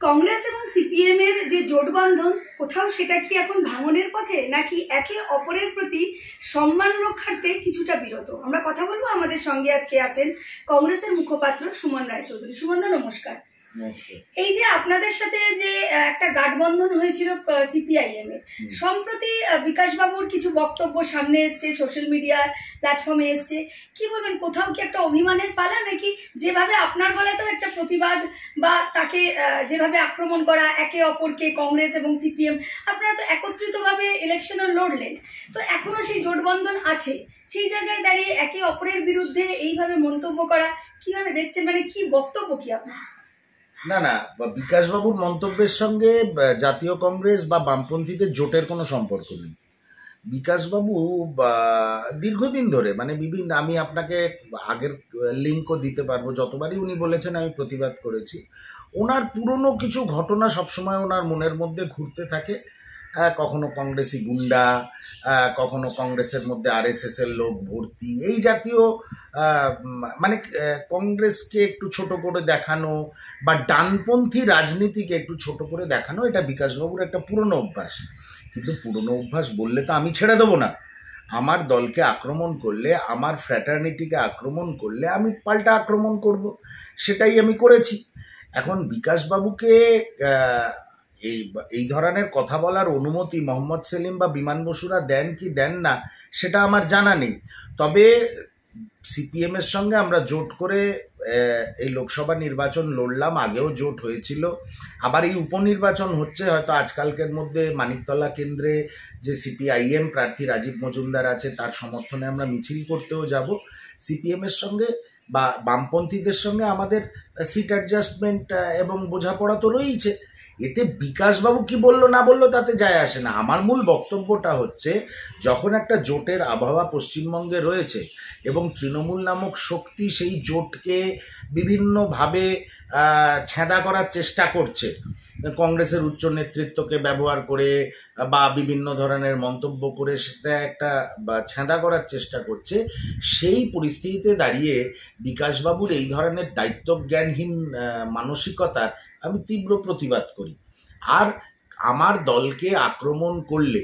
কংগ্রেস এবং সিপিএম এর যে জোটবন্ধন কোথাও সেটা কি এখন ভাঙনের পথে নাকি একে অপরের প্রতি সম্মান রক্ষার্থে কিছুটা বিরত? আমরা কথা বলবো। আমাদের সঙ্গে আজকে আছেন কংগ্রেসের মুখপাত্র সুমন রায়চৌধুরী। সুমন দা, নমস্কার। এই যে আপনাদের সাথে যে একটা গাঠবন্ধন হয়েছিল সিপিআইএম এর, সম্প্রতি বিকাশ বাবুর কিছু বক্তব্য সামনে এসছে, সোশ্যাল মিডিয়া প্ল্যাটফর্মে এসছে, কি বলবেন? কোথাও কি একটা অভিমানের পালা, নাকি যেভাবে আপনার গলাতেও একটা প্রতিবাদ বা তাকে যেভাবে আক্রমণ করা একে অপরকে, কংগ্রেস এবং সিপিএম, আপনারা তো একত্রিতভাবে ইলেকশনে লড়লেন, তো এখনো সেই জোটবন্ধন আছে, সেই জায়গায় দাঁড়িয়ে একে অপরের বিরুদ্ধে এইভাবে মন্তব্য করা কিভাবে দেখছেন? মানে কি বক্তব্য কি আপনার? না না, বিকাশবাবুর মন্তব্যের সঙ্গে জাতীয় কংগ্রেস বা বামপন্থীদের জোটের কোনো সম্পর্ক নেই। বিকাশবাবু দীর্ঘদিন ধরে মানে বিভিন্ন, আমি আপনাকে আগের লিঙ্কও দিতে পারবো, যতবারই উনি বলেছেন আমি প্রতিবাদ করেছি। ওনার পুরনো কিছু ঘটনা সবসময় ওনার মনের মধ্যে ঘুরতে থাকে। কখনো কংগ্রেসি গুন্ডা, কখনো কংগ্রেসের মধ্যে আরএসএস এর লোক ভর্তি, এই জাতীয় মানে কংগ্রেসকে একটু ছোট করে দেখানো বা ডানপন্থী রাজনীতিকে একটু ছোট করে দেখানো, এটা বিকাশবাবুর একটা পুরনো অভ্যাস। কিন্তু পুরনো অভ্যাস বললে তো আমি ছেড়ে দেবো না। আমার দলকে আক্রমণ করলে, আমার ফ্র্যাটার্নিটিকে আক্রমণ করলে আমি পাল্টা আক্রমণ করব, সেটাই আমি করেছি। এখন বিকাশবাবুকে এই ধরনের কথা বলার অনুমতি মোহাম্মদ সেলিম বা বিমান বসুরা দেন কি দেন না সেটা আমার জানা নেই। তবে সিপিএম এর সঙ্গে আমরা জোট করে এই লোকসভা নির্বাচন লড়লাম, আগেও জোট হয়েছিল, আবার এই উপনির্বাচন হচ্ছে। হয়তো আজকালকের মধ্যে মানিকতলা কেন্দ্রে যে সিপিআইএম প্রার্থী রাজীব মজুমদার আছে তার সমর্থনে আমরা মিছিল করতেও যাব। সিপিএম এর সঙ্গে বা বামপন্থীদের সঙ্গে আমাদের সিট অ্যাডজাস্টমেন্ট এবং বোঝাপড়া তো রয়েছে। এতে বিকাশবাবু কি বললো না বললো তাতে যায় আসে না। আমার মূল বক্তব্যটা হচ্ছে, যখন একটা জোটের আবহাওয়া পশ্চিমবঙ্গে রয়েছে এবং তৃণমূল নামক শক্তি সেই জোটকে বিভিন্নভাবে ছেঁদা করার চেষ্টা করছে, কংগ্রেসের উচ্চ নেতৃত্বকে ব্যবহার করে বা বিভিন্ন ধরনের মন্তব্য করে সেটা একটা ছেঁদা করার চেষ্টা করছে, সেই পরিস্থিতিতে দাঁড়িয়ে বিকাশবাবুর এই ধরনের দায়িত্বজ্ঞানহীন মানসিকতার আমি তীব্র প্রতিবাদ করি। আর আমার দলকে আক্রমণ করলে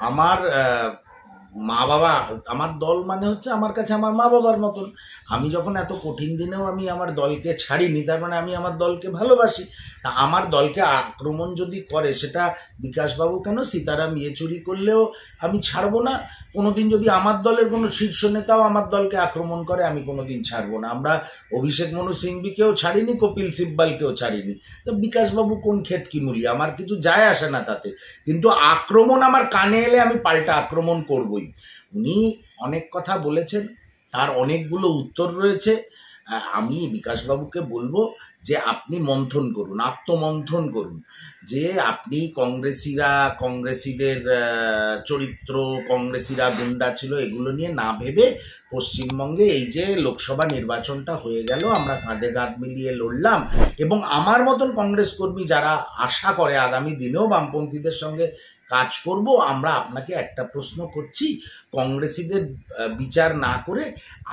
আমার মা বাবা, আমার দল মানে হচ্ছে আমার কাছে আমার মা বাবার মতন। আমি যখন এত কঠিন দিনেও আমি আমার দলকে ছাড়িনি, তার মানে আমি আমার দলকে ভালোবাসি। তা আমার দলকে আক্রমণ যদি করে, সেটা বিকাশবাবু কেন, সীতারাম ইয়েচুরি করলেও আমি ছাড়বো না। কোনোদিন যদি আমার দলের কোনো শীর্ষ নেতাও আমার দলকে আক্রমণ করে, আমি কোনোদিন ছাড়বো না। আমরা অভিষেক মনু সিংভিকেও ছাড়িনি, কপিল সিব্বালকেও ছাড়িনি। তো বিকাশবাবু কোন ক্ষেত কি মূল্য, আমার কিছু যায় আসে না তাতে। কিন্তু আক্রমণ আমার কানে এলে আমি পাল্টা আক্রমণ করবই। উনি অনেক কথা বলেছেন, তার অনেকগুলো উত্তর রয়েছে। আমি বিকাশবাবুকে বলবো যে আপনি মন্থন করুন, আত্মমন্থন করুন, যে আপনি কংগ্রেসীদের চরিত্র, কংগ্রেসীরা গুন্ডা ছিল, এগুলো নিয়ে না ভেবে পশ্চিমবঙ্গে এই যে লোকসভা নির্বাচনটা হয়ে গেল, আমরা কাঁধে কাঁধ মিলিয়ে লড়লাম, এবং আমার মতন কংগ্রেস কর্মী যারা আশা করে আগামী দিনেও বামপন্থীদের সঙ্গে কাজ করব, আমরা আপনাকে একটা প্রশ্ন করছি, কংগ্রেসীদের বিচার না করে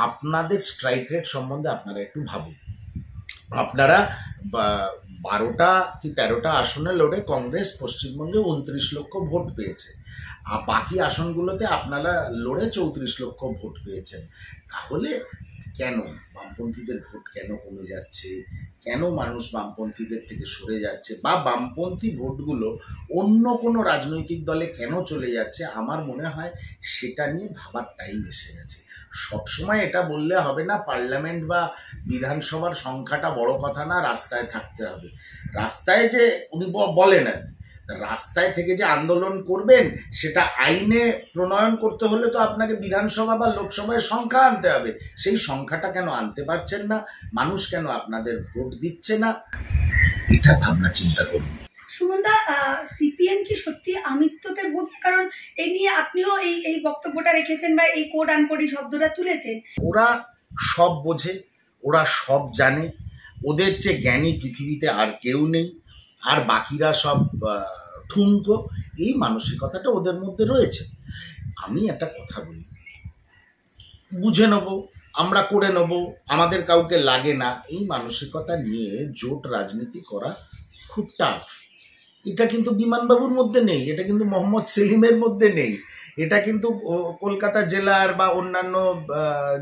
আপনাদের স্ট্রাইক রেট সম্বন্ধে আপনারা একটু ভাবুন। আপনারা 12টা কি 13টা আসনে লড়ে কংগ্রেস পশ্চিমবঙ্গে 29 লক্ষ ভোট পেয়েছে, আর বাকি আসনগুলোতে আপনারা লড়ে 34 লক্ষ ভোট পেয়েছেন। তাহলে কেন বামপন্থীদের ভোট কেন কমে যাচ্ছে, কেন মানুষ বামপন্থীদের থেকে সরে যাচ্ছে, বা বামপন্থী ভোটগুলো অন্য কোনো রাজনৈতিক দলে কেন চলে যাচ্ছে, আমার মনে হয় সেটা নিয়ে ভাবার টাইম এসে গেছে। সবসময় এটা বললে হবে না পার্লামেন্ট বা বিধানসভার সংখ্যাটা বড় কথা না, রাস্তায় থাকতে হবে। রাস্তায় যে উনি বলেন আর কি, রাস্তায় থেকে যে আন্দোলন করবেন সেটা আইনে প্রণয়ন করতে হলে তো আপনাকে বিধানসভা বা লোকসভায় সংখ্যা আনতে হবে। সেই সংখ্যাটা কেন আনতে পারছেন না, মানুষ কেন আপনাদের ভোট দিচ্ছে না, এটা ভাবনা চিন্তা করুন। সুমনদা, সিপিএম কি সত্যি আমিত্বতে ভোগে? কারণ এই নিয়ে আপনিও এই বক্তব্যটা রেখেছেন বা এই কোড আনকোড শব্দটা তুলেছেন। ওরা সব বোঝে, ওরা সব জানে, ওদের চেয়ে জ্ঞানী পৃথিবীতে আর কেউ নেই, আর বাকিরা সব ঠুনকো, এই মানসিকতাটা ওদের মধ্যে রয়েছে। আমি একটা কথা বলি, বুঝে নেব, আমরা করে নেব, আমাদের কাউকে লাগে না, এই মানসিকতা নিয়ে জোট রাজনীতি করা খুব টাফ। এটা কিন্তু বিমানবাবুর মধ্যে নেই, এটা কিন্তু মোহাম্মদ সেলিমের মধ্যে নেই, এটা কিন্তু কলকাতা জেলার বা অন্যান্য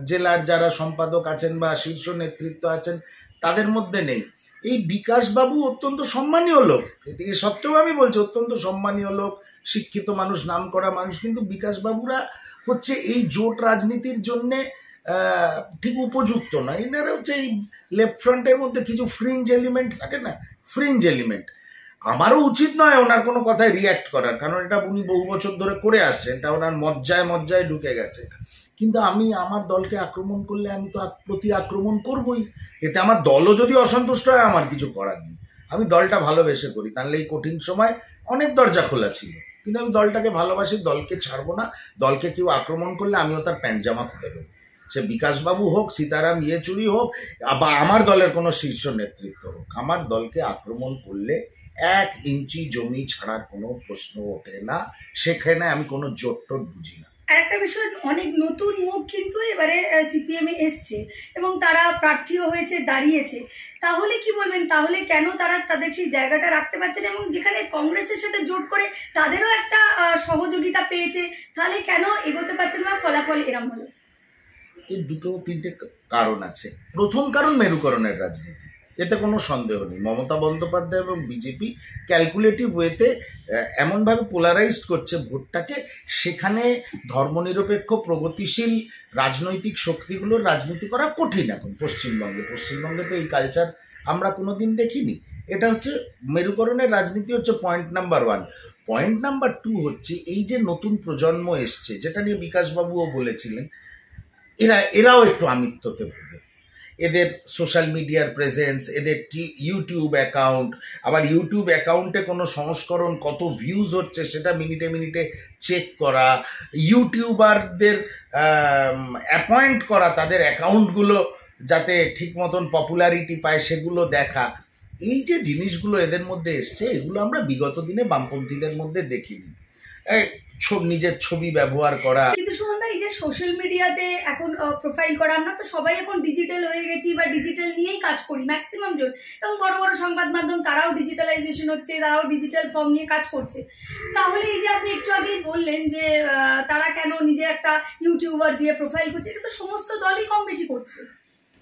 জেলার যারা সম্পাদক আছেন বা শীর্ষ নেতৃত্ব আছেন তাদের মধ্যে নেই। এই বিকাশবাবু অত্যন্ত সম্মানীয় লোক, এ সত্ত্বেও আমি বলছি অত্যন্ত সম্মানীয় লোক, শিক্ষিত মানুষ, নাম করা মানুষ, কিন্তু বিকাশবাবুরা হচ্ছে এই জোট রাজনীতির জন্যে ঠিক উপযুক্ত না। এনারা হচ্ছে এই লেফট ফ্রন্টের মধ্যে কিছু ফ্রিঞ্জ এলিমেন্ট থাকে না, ফ্রিঞ্জ এলিমেন্ট। আমারও উচিত নয় ওনার কোনো কথায় রিয়্যাক্ট করার, কারণ এটা উনি বহু বছর ধরে করে আসছেন, এটা ওনার মজ্জায় ঢুকে গেছে। কিন্তু আমি আমার দলকে আক্রমণ করলে আমি তো প্রতি আক্রমণ করবই, এতে আমার দলও যদি অসন্তুষ্ট হয় আমার কিছু করার নেই। আমি দলটা ভালোবেসে করি, তাহলে এই কঠিন সময় অনেক দরজা খোলা ছিল, কিন্তু আমি দলটাকে ভালোবাসি, দলকে ছাড়বো না। দলকে কেউ আক্রমণ করলে আমিও তার প্যান্ট জামা খুলে দেবো, সে বিকাশবাবু হোক, সীতারাম ইয়েচুরি হোক, বা আমার দলের কোনো শীর্ষ নেতৃত্ব হোক। আমার দলকে আক্রমণ করলে 1 ইঞ্চি জমি ছাড়ার কোনো প্রশ্ন ওঠে না, সেখানে আমি কোনো জোট টোট বুঝি না। আরেকটা বিষয়, অনেক নতুন মুখ কিন্তু এবারে সিপিএম এ এসছে এবং তারা প্রার্থীও হয়েছে, দাঁড়িয়েছে। তাহলে কি বলবেন, তাহলে কেন তারা তাদের সেই জায়গাটা রাখতে পারছেন, এবং যেখানে কংগ্রেসের সাথে জোট করে তাদেরও একটা সহযোগিতা পেয়েছে, তাহলে কেন এগোতে পারছেন বা ফলাফল এরম হলো? এই 2-3টে কারণ আছে। প্রথম কারণ মেরুকরণের রাজনীতি, এতে কোনো সন্দেহ নেই। মমতা বন্দ্যোপাধ্যায় এবং বিজেপি ক্যালকুলেটিভ ওয়েতে এমনভাবে পোলারাইজড করছে ভোটটাকে, সেখানে ধর্মনিরপেক্ষ প্রগতিশীল রাজনৈতিক শক্তিগুলোর রাজনীতি করা কঠিন এখন পশ্চিমবঙ্গে তো এই কালচার আমরা কোনোদিন দেখিনি। এটা হচ্ছে মেরুকরণের রাজনীতি, হচ্ছে পয়েন্ট নাম্বার 1। পয়েন্ট নাম্বার 2 হচ্ছে এই যে নতুন প্রজন্ম এসছে, যেটা নিয়ে বিকাশবাবুও বলেছিলেন, এরাও একটু আমিত্বতে ভোগে। এদের সোশ্যাল মিডিয়ার প্রেজেন্স, এদের ইউটিউব অ্যাকাউন্ট, আবার ইউটিউব অ্যাকাউন্টে কোনো সংস্করণ কত ভিউজ হচ্ছে সেটা মিনিটে চেক করা, ইউটিউবারদের অ্যাপয়েন্ট করা, তাদের অ্যাকাউন্টগুলো যাতে ঠিক মতন পপুলারিটি পায় সেগুলো দেখা, এই যে জিনিসগুলো এদের মধ্যে এসছে, এগুলো আমরা বিগত দিনে বামপন্থীদের মধ্যে দেখিনি। নিজের ছবি ব্যবহার করা। কিন্তু সুমনদা, এই যে সোশ্যাল মিডিয়াতে এখন প্রোফাইল করা, আমরা তো সবাই এখন ডিজিটাল হয়ে গেছি বা ডিজিটাল নিয়েই কাজ করি ম্যাক্সিমাম জন, এবং বড় বড় সংবাদ মাধ্যম তারাও ডিজিটালাইজেশন হচ্ছে, তারাও ডিজিটাল ফর্ম নিয়ে কাজ করছে। তাহলে এই যে আপনি একটু আগেই বললেন যে তারা কেন নিজে একটা ইউটিউবার দিয়ে প্রোফাইল করছে, এটা তো সমস্ত দলই কম বেশি করছে।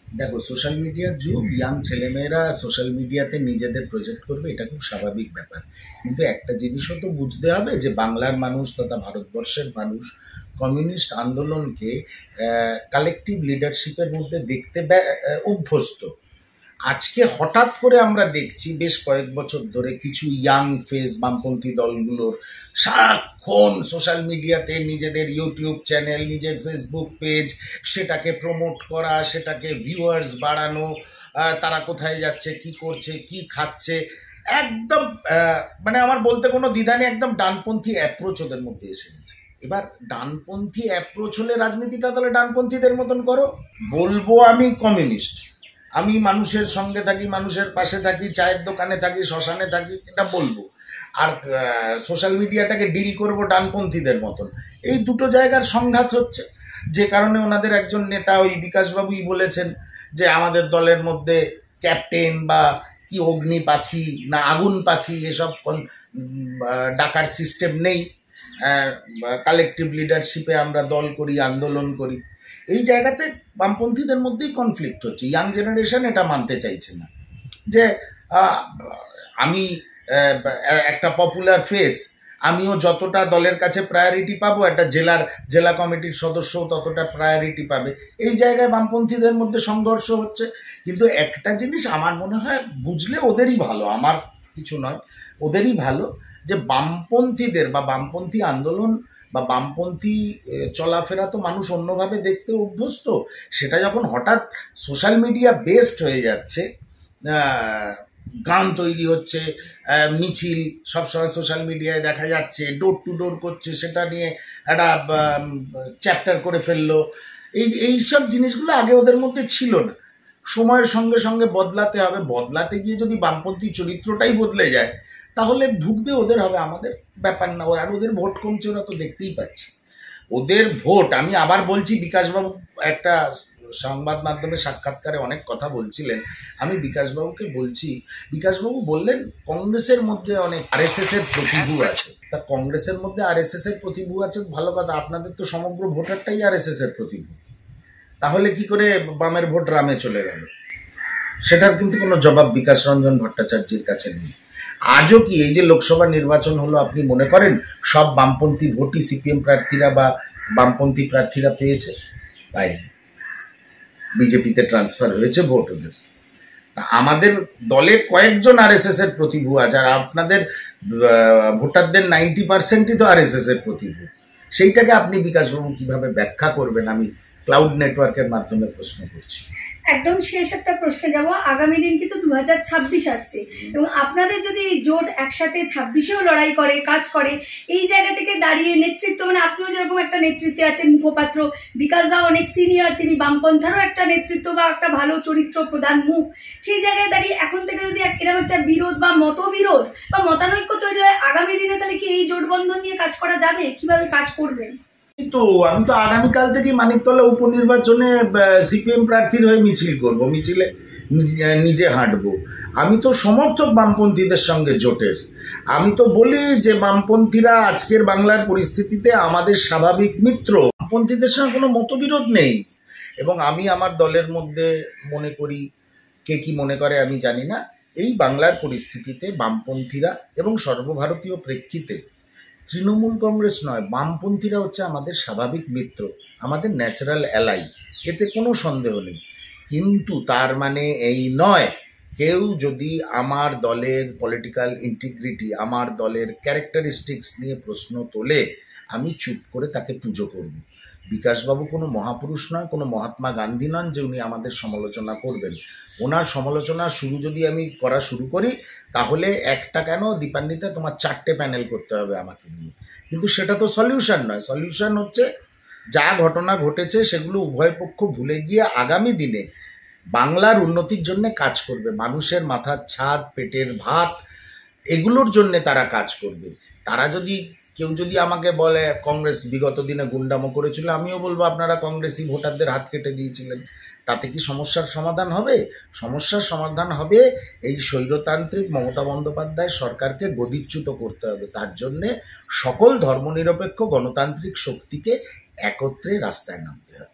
দেখো, সোশ্যাল মিডিয়ার যুগ, ইয়াং ছেলেমেয়েরা সোশ্যাল মিডিয়াতে নিজেদের প্রজেক্ট করবে, এটা খুব স্বাভাবিক ব্যাপার। কিন্তু একটা জিনিসও তো বুঝতে হবে যে বাংলার মানুষ তথা ভারতবর্ষের মানুষ কমিউনিস্ট আন্দোলনকে কালেকটিভ লিডারশিপের মধ্যে দেখতে অভ্যস্ত। আজকে হঠাৎ করে আমরা দেখছি বেশ কয়েক বছর ধরে কিছু ইয়াং ফেস বামপন্থী দলগুলোর সারাক্ষণ সোশ্যাল মিডিয়াতে নিজেদের ইউটিউব চ্যানেল, নিজের ফেসবুক পেজ, সেটাকে প্রমোট করা, সেটাকে ভিউয়ার্স বাড়ানো, তারা কোথায় যাচ্ছে, কি করছে, কি খাচ্ছে, একদম মানে আমার বলতে কোনো দ্বিধা নেই, একদম ডানপন্থী অ্যাপ্রোচ ওদের মধ্যে এসে গেছে। এবার ডানপন্থী অ্যাপ্রোচ হলে রাজনীতিটা তাহলে ডানপন্থীদের মতন করো। বলবো আমি কমিউনিস্ট, আমি মানুষের সঙ্গে থাকি, মানুষের পাশে থাকি, চায়ের দোকানে থাকি, শ্মশানে থাকি, এটা বলবো। আর সোশ্যাল মিডিয়াটাকে ডিল করব ডানপন্থীদের মতন, এই দুটো জায়গার সংঘাত হচ্ছে। যে কারণে ওনাদের একজন নেতা, ওই বিকাশবাবুই বলেছেন যে আমাদের দলের মধ্যে ক্যাপ্টেন বা কি অগ্নি পাখি না আগুন পাখি এসব ডাকার সিস্টেম নেই, কালেকটিভ লিডারশিপে আমরা দল করি, আন্দোলন করি। এই জায়গাতে বামপন্থীদের মধ্যেই কনফ্লিক্ট হচ্ছে। ইয়াং জেনারেশন এটা মানতে চাইছে না যে আমি একটা পপুলার ফেস, আমিও যতটা দলের কাছে প্রায়োরিটি পাবো, একটা জেলা কমিটির সদস্যও ততটা প্রায়োরিটি পাবে। এই জায়গায় বামপন্থীদের মধ্যে সংঘর্ষ হচ্ছে। কিন্তু একটা জিনিস আমার মনে হয় বুঝলে ওদেরই ভালো, আমার কিছু নয়, ওদেরই ভালো, যে বামপন্থীদের বা বামপন্থী আন্দোলন বা বামপন্থী চলাফেরা তো মানুষ অন্যভাবে দেখতে অভ্যস্ত, সেটা যখন হঠাৎ সোশ্যাল মিডিয়া বেসড হয়ে যাচ্ছে, গান তৈরি হচ্ছে, মিছিল সবসময় সোশ্যাল মিডিয়ায় দেখা যাচ্ছে, ডোর টু ডোর করছে, সেটা নিয়ে একটা চ্যাপ্টার করে ফেললো, এইসব জিনিসগুলো আগে ওদের মধ্যে ছিল না। সময়ের সঙ্গে সঙ্গে বদলাতে হবে, বদলাতে গিয়ে যদি বামপন্থী চরিত্রটাই বদলে যায় তাহলে ভুগতে ওদের হবে, আমাদের ব্যাপার না। আর ওদের ভোট কমছে, ওরা তো দেখতেই পাচ্ছে ওদের ভোট। আমি আবার বলছি, বিকাশবাবু একটা সংবাদ মাধ্যমে সাক্ষাৎকারে অনেক কথা বলছিলেন। আমি বিকাশবাবুকে বলছি, বিকাশবাবু বললেন কংগ্রেসের মধ্যে অনেক আরএসএস এর প্রতিভূ আছে। তা কংগ্রেসের মধ্যে আরএসএস এর প্রতিভূ আছে ভালো কথা, আপনাদের তো সমগ্র ভোটারটাই আরএসএস এর প্রতিভূ, তাহলে কি করে বামের ভোট রামে চলে গেল? সেটার কিন্তু কোনো জবাব বিকাশ রঞ্জন ভট্টাচার্যের কাছে নেই। আজও কি এই যে লোকসভা নির্বাচন হলো, আপনি মনে করেন সব বামপন্থী ভোটই সিপিএম প্রার্থীরা বা বামপন্থী প্রার্থীরা পেয়েছে? পায়নি। বিজেপিতে ট্রান্সফার হয়েছে ভোট ওদের। আমাদের দলে কয়েকজন আরএসএস এর প্রতিভূ আছে, আর আপনাদের ভোটারদের 90%ই তো আরএসএস এর প্রতিভূ। সেইটাকে আপনি বিকাশবাবু কিভাবে ব্যাখ্যা করবেন? আমি ক্লাউড নেটওয়ার্কের মাধ্যমে প্রশ্ন করছি। একদম শেষ একটা প্রশ্নে যাব। আগামী দিন কিন্তু 2026 আসছে এবং আপনাদের যদি জোট একসাথে 26-এও লড়াই করে, কাজ করে, এই জায়গা থেকে দাঁড়িয়ে নেতৃত্ব, মানে আপনিও যেরকম একটা নেতৃত্বে আছেন, মুখপাত্র, বিকাশ দা অনেক সিনিয়র, তিনি বামপন্থারও একটা নেতৃত্ব বা একটা ভালো চরিত্র, প্রধান মুখ, সেই জায়গায় দাঁড়িয়ে এখন থেকে যদি এরকম একটা বিরোধ বা মতবিরোধ বা মতানৈক্য তৈরি হয় আগামী দিনে, তাহলে কি এই জোটবন্ধন নিয়ে কাজ করা যাবে? কিভাবে কাজ করবেন? তো আমি তো আগামীকাল থেকে মানিকতলা উপনির্বাচনে সিপিএম প্রার্থীর হয়ে মিছিল করব, মিছিলে নিজে হাঁটবো। আমি তো সমর্থক বামপন্থীদের সঙ্গে জোটের। আমি তো বলি যে বামপন্থীরা আজকের বাংলার পরিস্থিতিতে আমাদের স্বাভাবিক মিত্র, বামপন্থীদের সঙ্গে কোনো মতবিরোধ নেই। এবং আমি আমার দলের মধ্যে মনে করি, কে কি মনে করে আমি জানি না, এই বাংলার পরিস্থিতিতে বামপন্থীরা এবং সর্বভারতীয় প্রেক্ষিতে তৃণমূল কংগ্রেস নয়, বামপন্থীরা হচ্ছে আমাদের স্বাভাবিক মিত্র, আমাদের ন্যাচারাল অ্যালাই, এতে কোনো সন্দেহ নেই। কিন্তু তার মানে এই নয় কেউ যদি আমার দলের পলিটিক্যাল ইন্টিগ্রিটি, আমার দলের ক্যারেক্টারিস্টিক্স নিয়ে প্রশ্ন তোলে, আমি চুপ করে তাকে পুজো করব। বিকাশবাবু কোনো মহাপুরুষ নয়, কোনো মহাত্মা গান্ধী নন যে উনি আমাদের সমালোচনা করবেন। ওনার সমালোচনা যদি আমি করা শুরু করি, তাহলে একটা কেন দীপান্বিতা তোমার 4টে প্যানেল করতে হবে আমাকে নিয়ে। কিন্তু সেটা তো সলিউশন নয়। সলিউশন হচ্ছে যা ঘটনা ঘটেছে সেগুলো উভয় পক্ষ ভুলে গিয়ে আগামী দিনে বাংলার উন্নতির জন্য কাজ করবে। মানুষের মাথার ছাদ, পেটের ভাত, এগুলোর জন্য তারা কাজ করবে। তারা যদি কেউ যদি আমাকে বলে কংগ্রেস বিগত দিনে গুন্ডামো করেছিল, আমিও বলবো আপনারা কংগ্রেসি ভোটারদের হাত কেটে দিয়েছিলেন। তাতে কি সমস্যার সমাধান হবে? সমস্যার সমাধান হবে এই স্বৈরতান্ত্রিক মমতা বন্দ্যোপাধ্যায় সরকারকে গদিচ্যুত করতে হবে। তার জন্যে সকল ধর্মনিরপেক্ষ গণতান্ত্রিক শক্তিকে একত্রে রাস্তায় নামতে হবে।